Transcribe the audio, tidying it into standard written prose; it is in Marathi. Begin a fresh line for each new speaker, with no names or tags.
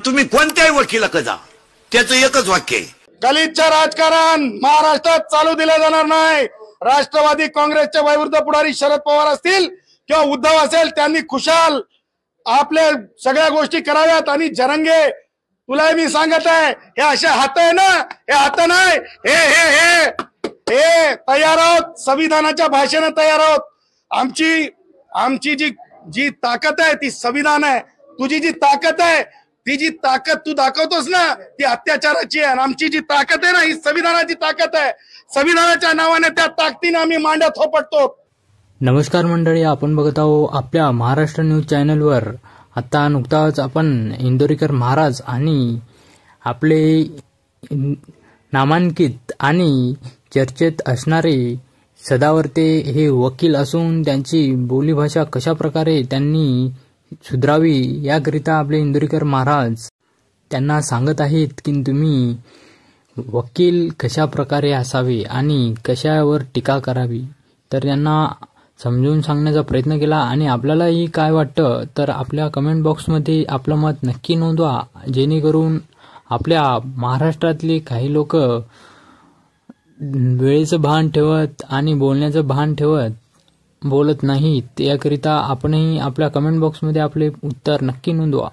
तुम्ही कोणत्याही वकिलाकडे जा, त्याचं एकच वाक्य आहे,
दलितचं राजकारण महाराष्ट्रात चालू दिलं जाणार नाही। राष्ट्रवादी काँग्रेसचे वयोवृद्ध पुढारी शरद पवार असतील किंवा उद्धव असेल, त्यांनी खुशाल आपल्या सगळ्या गोष्टी कराव्यात। आणि जरंगे, तुला मी सांगत आहे, हे असे हात आहे ना, हे हात नाही, हे हे हे हे तयार आहोत, संविधानाच्या भाषेने तयार आहोत। आमची जी ताकद आहे ती संविधान आहे। तुझी जी ताकद आहे, ती जी ताकद तू दाखवतोस ना, ती अत्याचाराची आहे। आमची जी ताकद आहे ना, ही संविधानाची ताकद आहे। संविधानाच्या नावाने त्या ताकदीने आम्ही मांड्या थोपटतो।
नमस्कार मंडळी, आपण बघत आहोत आपल्या महाराष्ट्र न्यूज चॅनलवर। आता नुकताच आपण इंदोरीकर महाराज आणि आपले नामांकित आणि चर्चेत असणारे सदावर्ते हे वकील असून त्यांची बोलीभाषा कशा प्रकारे त्यांनी सुधारावी याकरिता आपले इंदोरीकर महाराज त्यांना सांगत आहेत की तुम्ही वकील कशा प्रकारे असावे आणि कशावर टीका करावी। तर यांना समजून सांगण्याचा प्रयत्न केला आणि आपल्यालाही काय वाटतं तर आपल्या कमेंट बॉक्समध्ये आपलं मत नक्की नोंदवा, जेणेकरून आपल्या महाराष्ट्रातले काही लोक वेळेचं भान ठेवत आणि बोलण्याचं भान ठेवत बोलत नाहीत। याकरिता आपणही आपल्या कमेंट बॉक्समध्ये आपले उत्तर नक्की नोंदवा।